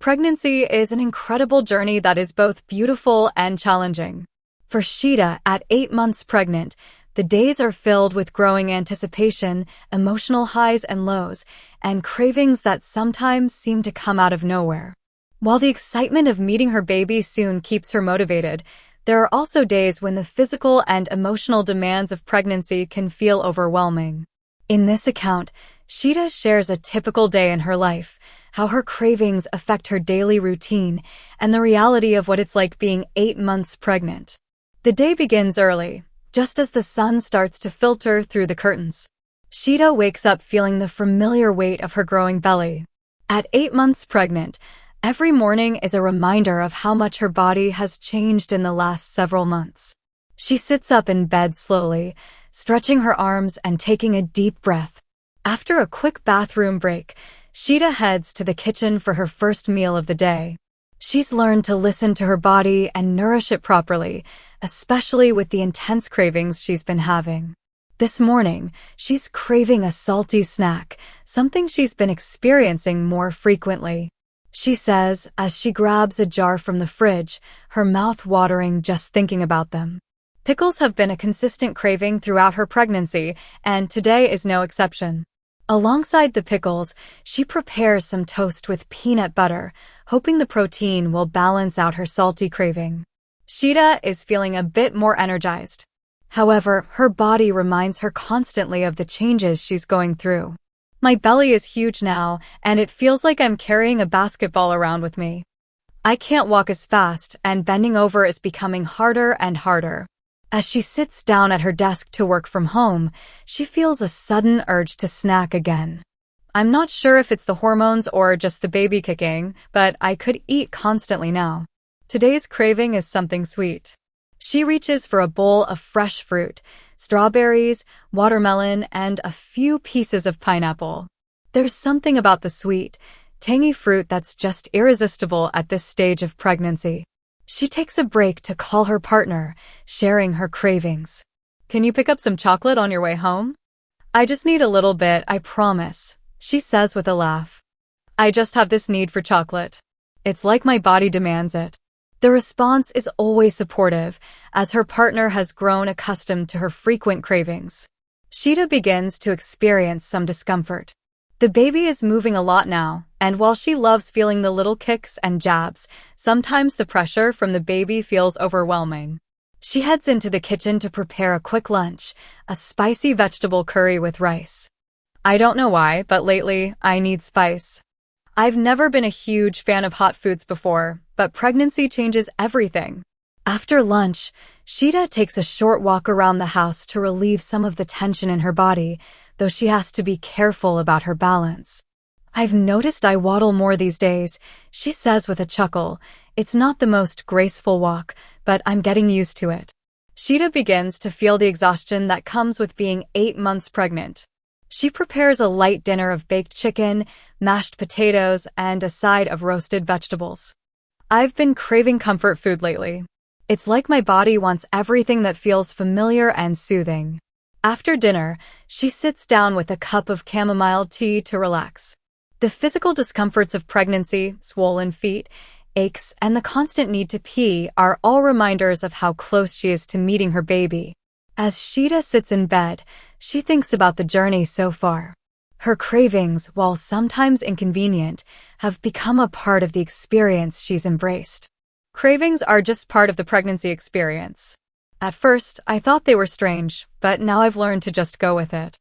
Pregnancy is an incredible journey that is both beautiful and challenging. For Shaeeda, at 8 months pregnant, the days are filled with growing anticipation, emotional highs and lows, and cravings that sometimes seem to come out of nowhere. While the excitement of meeting her baby soon keeps her motivated, there are also days when the physical and emotional demands of pregnancy can feel overwhelming. In this account, Shaeeda shares a typical day in her life, how her cravings affect her daily routine, and the reality of what it's like being 8 months pregnant. The day begins early, just as the sun starts to filter through the curtains. Shaeeda wakes up feeling the familiar weight of her growing belly. At 8 months pregnant, every morning is a reminder of how much her body has changed in the last several months. She sits up in bed slowly, stretching her arms and taking a deep breath. After a quick bathroom break, Shaeeda heads to the kitchen for her first meal of the day. She's learned to listen to her body and nourish it properly, especially with the intense cravings she's been having. This morning, she's craving a salty snack, something she's been experiencing more frequently. She says, as she grabs a jar from the fridge, her mouth watering just thinking about them. Pickles have been a consistent craving throughout her pregnancy, and today is no exception. Alongside the pickles, she prepares some toast with peanut butter, hoping the protein will balance out her salty craving. Shaeeda is feeling a bit more energized. However, her body reminds her constantly of the changes she's going through. My belly is huge now, and it feels like I'm carrying a basketball around with me. I can't walk as fast, and bending over is becoming harder and harder. As she sits down at her desk to work from home, she feels a sudden urge to snack again. I'm not sure if it's the hormones or just the baby kicking, but I could eat constantly now. Today's craving is something sweet. She reaches for a bowl of fresh fruit, strawberries, watermelon, and a few pieces of pineapple. There's something about the sweet, tangy fruit that's just irresistible at this stage of pregnancy. She takes a break to call her partner, sharing her cravings. Can you pick up some chocolate on your way home? I just need a little bit, I promise, she says with a laugh. I just have this need for chocolate. It's like my body demands it. The response is always supportive, as her partner has grown accustomed to her frequent cravings. Shaeeda begins to experience some discomfort. The baby is moving a lot now, and while she loves feeling the little kicks and jabs, sometimes the pressure from the baby feels overwhelming. She heads into the kitchen to prepare a quick lunch, a spicy vegetable curry with rice. I don't know why, but lately, I need spice. I've never been a huge fan of hot foods before, but pregnancy changes everything. After lunch, Shaeeda takes a short walk around the house to relieve some of the tension in her body, though she has to be careful about her balance. I've noticed I waddle more these days, she says with a chuckle. It's not the most graceful walk, but I'm getting used to it. Shaeeda begins to feel the exhaustion that comes with being 8 months pregnant. She prepares a light dinner of baked chicken, mashed potatoes, and a side of roasted vegetables. I've been craving comfort food lately. It's like my body wants everything that feels familiar and soothing. After dinner, she sits down with a cup of chamomile tea to relax. The physical discomforts of pregnancy, swollen feet, aches, and the constant need to pee are all reminders of how close she is to meeting her baby. As Shaeeda sits in bed, she thinks about the journey so far. Her cravings, while sometimes inconvenient, have become a part of the experience she's embraced. Cravings are just part of the pregnancy experience. At first, I thought they were strange, but now I've learned to just go with it.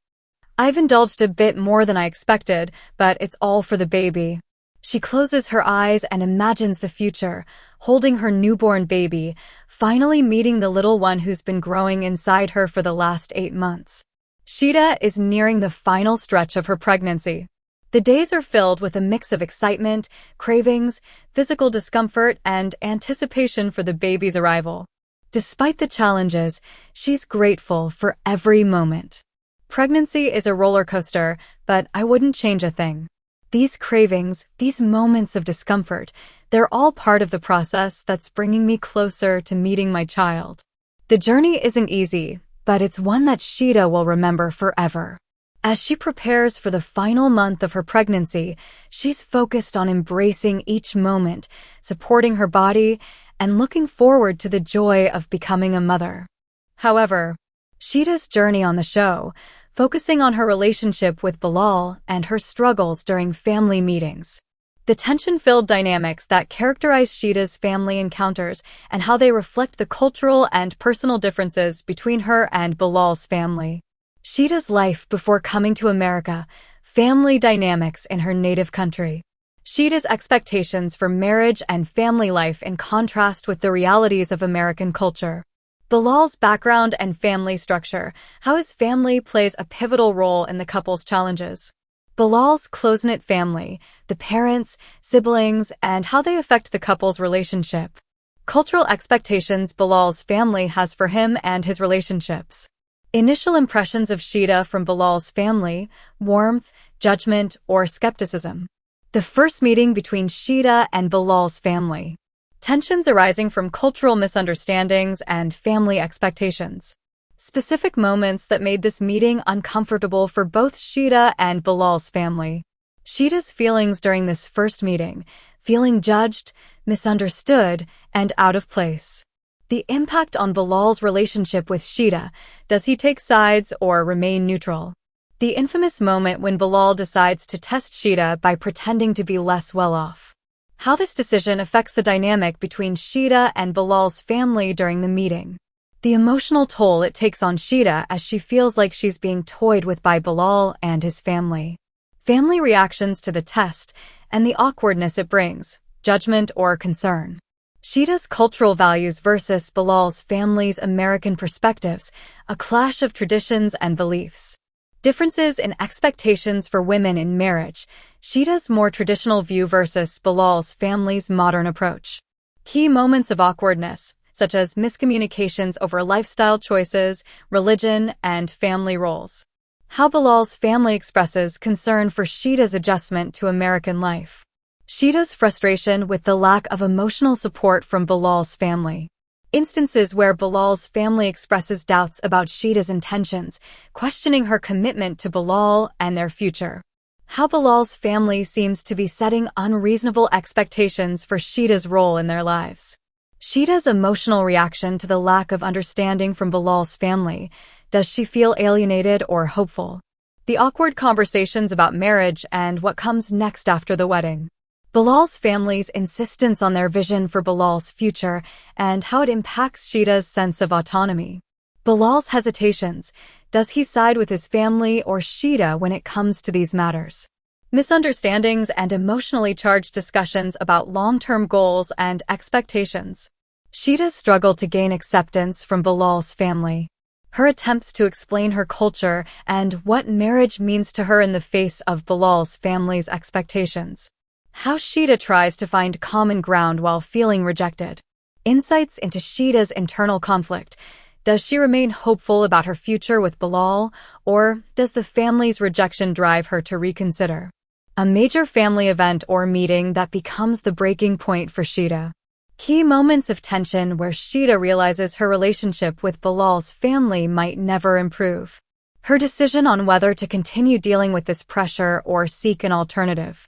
I've indulged a bit more than I expected, but it's all for the baby. She closes her eyes and imagines the future, holding her newborn baby, finally meeting the little one who's been growing inside her for the last 8 months. Shaeeda is nearing the final stretch of her pregnancy. The days are filled with a mix of excitement, cravings, physical discomfort, and anticipation for the baby's arrival. Despite the challenges, she's grateful for every moment. Pregnancy is a roller coaster, but I wouldn't change a thing. These cravings, these moments of discomfort, they're all part of the process that's bringing me closer to meeting my child. The journey isn't easy, but it's one that Shaeeda will remember forever. As she prepares for the final month of her pregnancy, she's focused on embracing each moment, supporting her body, and looking forward to the joy of becoming a mother. However, Sheeda's journey on the show, focusing on her relationship with Bilal and her struggles during family meetings. The tension-filled dynamics that characterize Sheeda's family encounters and how they reflect the cultural and personal differences between her and Bilal's family. Sheeda's life before coming to America, family dynamics in her native country. Sheeda's expectations for marriage and family life in contrast with the realities of American culture. Bilal's background and family structure, how his family plays a pivotal role in the couple's challenges. Bilal's close-knit family, the parents, siblings, and how they affect the couple's relationship. Cultural expectations Bilal's family has for him and his relationships. Initial impressions of Sheeda from Bilal's family, warmth, judgment, or skepticism. The first meeting between Sheeda and Bilal's family. Tensions arising from cultural misunderstandings and family expectations. Specific moments that made this meeting uncomfortable for both Sheeda and Bilal's family. Sheeda's feelings during this first meeting, feeling judged, misunderstood, and out of place. The impact on Bilal's relationship with Sheeda. Does he take sides or remain neutral? The infamous moment when Bilal decides to test Sheeda by pretending to be less well-off. How this decision affects the dynamic between Sheeda and Bilal's family during the meeting. The emotional toll it takes on Sheeda as she feels like she's being toyed with by Bilal and his family. Family reactions to the test and the awkwardness it brings, judgment or concern. Sheeda's cultural values versus Bilal's family's American perspectives, a clash of traditions and beliefs. Differences in expectations for women in marriage, Sheeda's more traditional view versus Bilal's family's modern approach. Key moments of awkwardness, such as miscommunications over lifestyle choices, religion, and family roles. How Bilal's family expresses concern for Sheeda's adjustment to American life. Sheeda's frustration with the lack of emotional support from Bilal's family. Instances where Bilal's family expresses doubts about Sheeda's intentions, questioning her commitment to Bilal and their future. How Bilal's family seems to be setting unreasonable expectations for Sheeda's role in their lives. Sheeda's emotional reaction to the lack of understanding from Bilal's family. Does she feel alienated or hopeful? The awkward conversations about marriage and what comes next after the wedding. Bilal's family's insistence on their vision for Bilal's future and how it impacts Sheeda's sense of autonomy. Bilal's hesitations. Does he side with his family or Sheeda when it comes to these matters? Misunderstandings and emotionally charged discussions about long-term goals and expectations. Sheeda's struggle to gain acceptance from Bilal's family. Her attempts to explain her culture and what marriage means to her in the face of Bilal's family's expectations. How Sheeda tries to find common ground while feeling rejected. Insights into Sheeda's internal conflict. Does she remain hopeful about her future with Bilal, or does the family's rejection drive her to reconsider? A major family event or meeting that becomes the breaking point for Sheeda. Key moments of tension where Sheeda realizes her relationship with Bilal's family might never improve. Her decision on whether to continue dealing with this pressure or seek an alternative.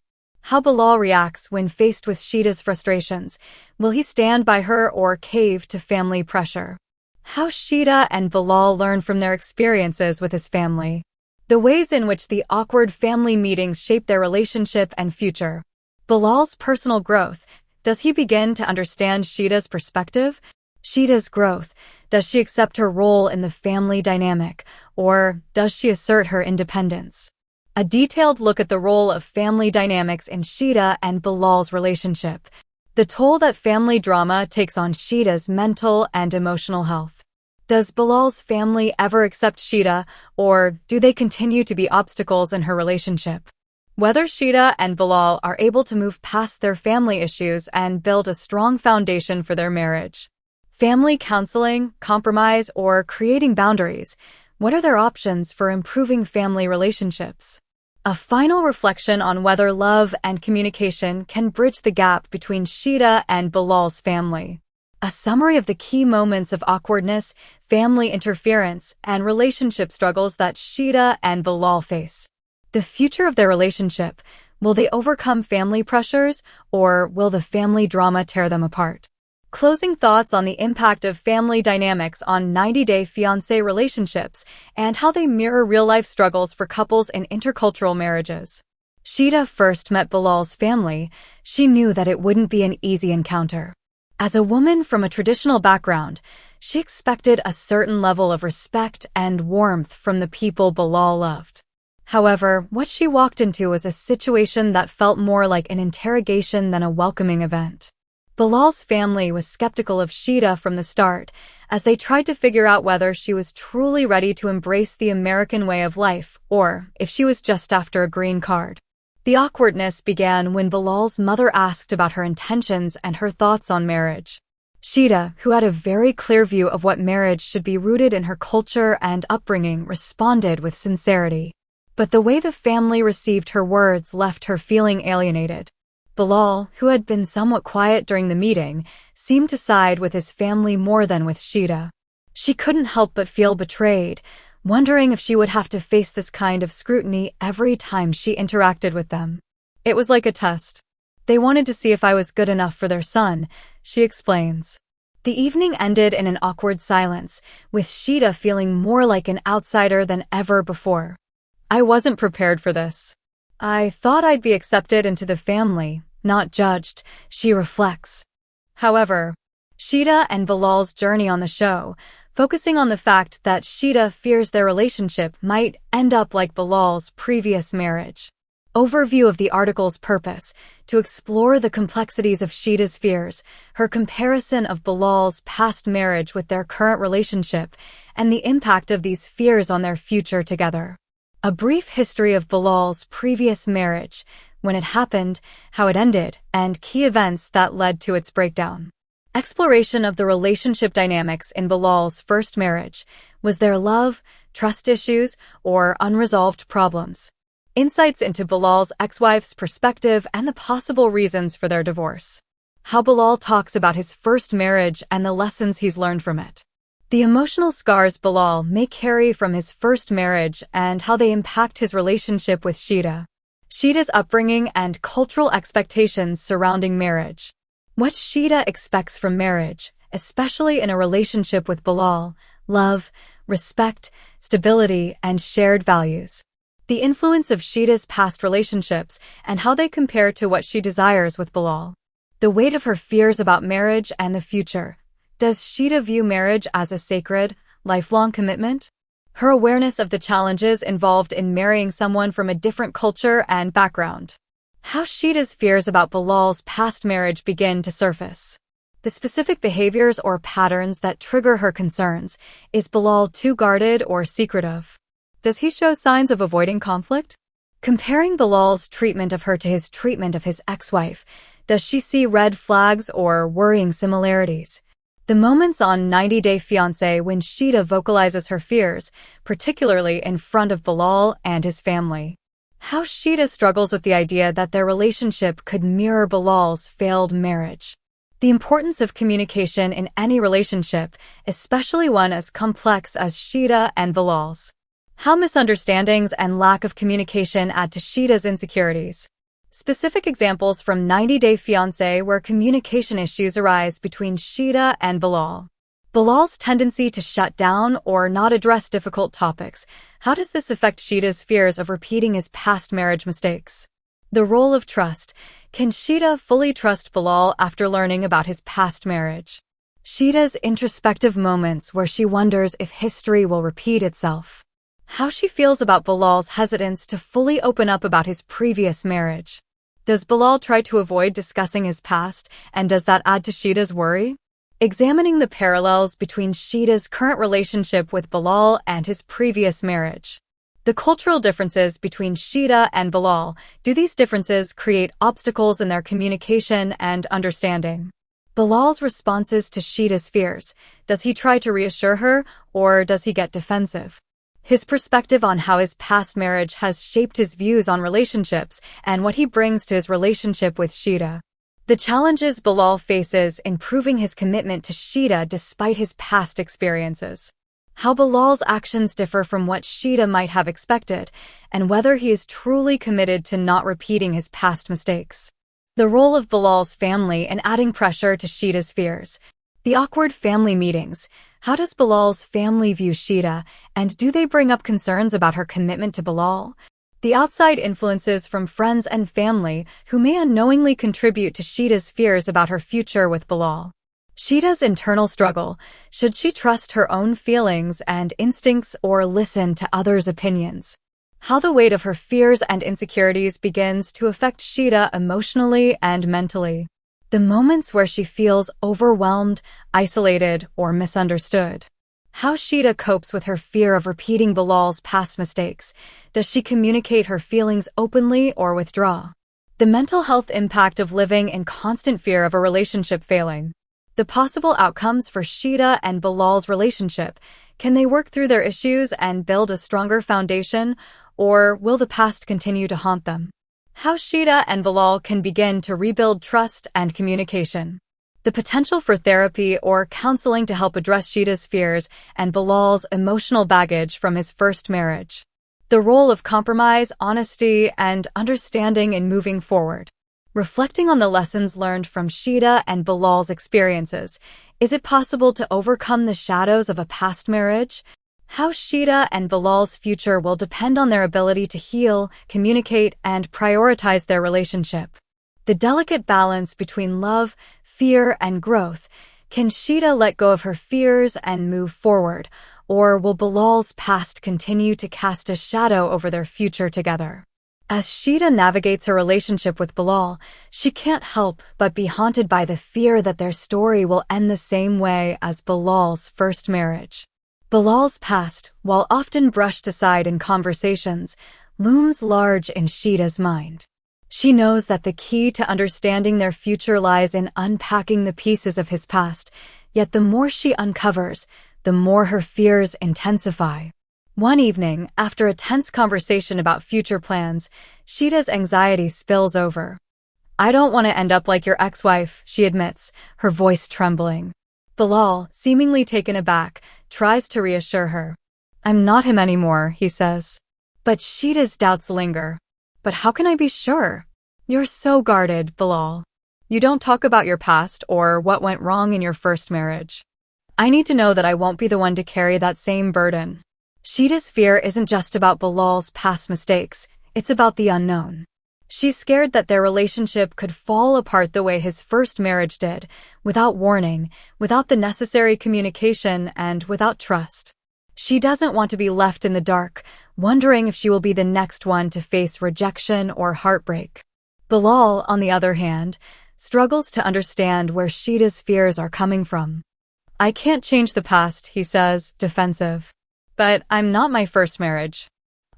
How Bilal reacts when faced with Sheeda's frustrations. Will he stand by her or cave to family pressure? How Sheeda and Bilal learn from their experiences with his family. The ways in which the awkward family meetings shape their relationship and future. Bilal's personal growth. Does he begin to understand Sheeda's perspective? Sheeda's growth. Does she accept her role in the family dynamic, or does she assert her independence? A detailed look at the role of family dynamics in Sheeda and Bilal's relationship. The toll that family drama takes on Sheeda's mental and emotional health. Does Bilal's family ever accept Sheeda, or do they continue to be obstacles in her relationship? Whether Sheeda and Bilal are able to move past their family issues and build a strong foundation for their marriage. Family counseling, compromise, or creating boundaries. What are their options for improving family relationships? A final reflection on whether love and communication can bridge the gap between Sheeda and Bilal's family. a summary of the key moments of awkwardness, family interference, and relationship struggles that Shaeeda and Bilal face. The future of their relationship. Will they overcome family pressures, or will the family drama tear them apart? Closing thoughts on the impact of family dynamics on 90-day fiancé relationships and how they mirror real-life struggles for couples in intercultural marriages. Shaeeda first met Bilal's family. She knew that it wouldn't be an easy encounter. As a woman from a traditional background, she expected a certain level of respect and warmth from the people Bilal loved. However, what she walked into was a situation that felt more like an interrogation than a welcoming event. Bilal's family was skeptical of Shaeeda from the start, as they tried to figure out whether she was truly ready to embrace the American way of life, or if she was just after a green card. The awkwardness began when Bilal's mother asked about her intentions and her thoughts on marriage. Shaeeda, who had a very clear view of what marriage should be rooted in her culture and upbringing, responded with sincerity. But the way the family received her words left her feeling alienated. Bilal, who had been somewhat quiet during the meeting, seemed to side with his family more than with Shaeeda. She couldn't help but feel betrayed, wondering if she would have to face this kind of scrutiny every time she interacted with them. It was like a test. They wanted to see if I was good enough for their son, she explains. The evening ended in an awkward silence, with Shaeeda feeling more like an outsider than ever before. I wasn't prepared for this. I thought I'd be accepted into the family, not judged, she reflects. However, Shaeeda and Bilal's journey on the show, focusing on the fact that Shaeeda fears their relationship might end up like Bilal's previous marriage. Overview of the article's purpose: to explore the complexities of Shaeeda's fears, her comparison of Bilal's past marriage with their current relationship, and the impact of these fears on their future together. A brief history of Bilal's previous marriage, when it happened, how it ended, and key events that led to its breakdown. Exploration of the relationship dynamics in Bilal's first marriage. Was there love, trust issues, or unresolved problems? Insights into Bilal's ex-wife's perspective and the possible reasons for their divorce. How Bilal talks about his first marriage and the lessons he's learned from it. The emotional scars Bilal may carry from his first marriage and how they impact his relationship with Shaeeda. Shaeeda's upbringing and cultural expectations surrounding marriage. What Shaeeda expects from marriage, especially in a relationship with Bilal: love, respect, stability, and shared values. The influence of Shaeeda's past relationships and how they compare to what she desires with Bilal. The weight of her fears about marriage and the future. Does Shaeeda view marriage as a sacred, lifelong commitment? Her awareness of the challenges involved in marrying someone from a different culture and background. How Shaeeda's fears about Bilal's past marriage begin to surface. The specific behaviors or patterns that trigger her concerns. Is Bilal too guarded or secretive? Does he show signs of avoiding conflict? Comparing Bilal's treatment of her to his treatment of his ex-wife. Does she see red flags or worrying similarities? The moments on 90 Day Fiancé when Shaeeda vocalizes her fears, particularly in front of Bilal and his family. How Shaeeda struggles with the idea that their relationship could mirror Bilal's failed marriage. The importance of communication in any relationship, especially one as complex as Shaeeda and Bilal's. How misunderstandings and lack of communication add to Shaeeda's insecurities. Specific examples from 90 Day Fiancé where communication issues arise between Shaeeda and Bilal. Bilal's tendency to shut down or not address difficult topics. How does this affect Shaeeda's fears of repeating his past marriage mistakes? The role of trust. Can Shaeeda fully trust Bilal after learning about his past marriage? Shaeeda's introspective moments where she wonders if history will repeat itself. How she feels about Bilal's hesitance to fully open up about his previous marriage. Does Bilal try to avoid discussing his past, and does that add to Shaeeda's worry? Examining the parallels between Shaeeda's current relationship with Bilal and his previous marriage. The cultural differences between Shaeeda and Bilal. Do these differences create obstacles in their communication and understanding? Bilal's responses to Shaeeda's fears. Does he try to reassure her, or does he get defensive? His perspective on how his past marriage has shaped his views on relationships and what he brings to his relationship with Shaeeda. The challenges Bilal faces in proving his commitment to Shaeeda despite his past experiences. How Bilal's actions differ from what Shaeeda might have expected, and whether he is truly committed to not repeating his past mistakes. The role of Bilal's family in adding pressure to Shaeeda's fears. The awkward family meetings. How does Bilal's family view Shaeeda, and do they bring up concerns about her commitment to Bilal? The outside influences from friends and family who may unknowingly contribute to Shaeeda's fears about her future with Bilal. Shaeeda's internal struggle. Should she trust her own feelings and instincts or listen to others' opinions? How the weight of her fears and insecurities begins to affect Shaeeda emotionally and mentally. The moments where she feels overwhelmed, isolated, or misunderstood. How Shaeeda copes with her fear of repeating Bilal's past mistakes. Does she communicate her feelings openly or withdraw? The mental health impact of living in constant fear of a relationship failing. The possible outcomes for Shaeeda and Bilal's relationship. Can they work through their issues and build a stronger foundation, or will the past continue to haunt them? How Shaeeda and Bilal can begin to rebuild trust and communication. The potential for therapy or counseling to help address Shaeeda's fears and Bilal's emotional baggage from his first marriage. The role of compromise, honesty, and understanding in moving forward. Reflecting on the lessons learned from Shaeeda and Bilal's experiences, is it possible to overcome the shadows of a past marriage? How Shaeeda and Bilal's future will depend on their ability to heal, communicate, and prioritize their relationship. The delicate balance between love, fear, and growth. Can Shaeeda let go of her fears and move forward, or will Bilal's past continue to cast a shadow over their future together? As Shaeeda navigates her relationship with Bilal, she can't help but be haunted by the fear that their story will end the same way as Bilal's first marriage. Bilal's past, while often brushed aside in conversations, looms large in Shaeeda's mind. She knows that the key to understanding their future lies in unpacking the pieces of his past, yet the more she uncovers, the more her fears intensify. One evening, after a tense conversation about future plans, Shaeeda's anxiety spills over. "I don't want to end up like your ex-wife," she admits, her voice trembling. Bilal, seemingly taken aback, tries to reassure her. "I'm not him anymore," he says. But Shaeeda's doubts linger. "But how can I be sure?" "You're so guarded, Bilal. You don't talk about your past or what went wrong in your first marriage. I need to know that I won't be the one to carry that same burden." Shaeeda's fear isn't just about Bilal's past mistakes, it's about the unknown. She's scared that their relationship could fall apart the way his first marriage did, without warning, without the necessary communication, and without trust. She doesn't want to be left in the dark, wondering if she will be the next one to face rejection or heartbreak. Bilal, on the other hand, struggles to understand where Shaeeda's fears are coming from. "I can't change the past," he says, defensive. "But I'm not my first marriage.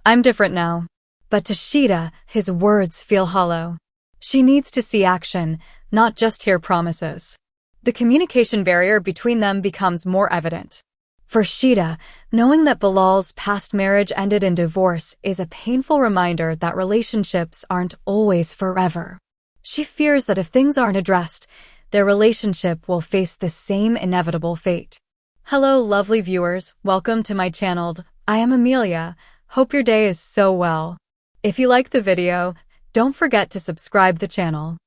I'm different now." But to Shaeeda, his words feel hollow. She needs to see action, not just hear promises. The communication barrier between them becomes more evident. For Shaeeda, knowing that Bilal's past marriage ended in divorce is a painful reminder that relationships aren't always forever. She fears that if things aren't addressed, their relationship will face the same inevitable fate. Hello, lovely viewers. Welcome to my channel. I am Amelia. Hope your day is so well. If you like the video, don't forget to subscribe the channel.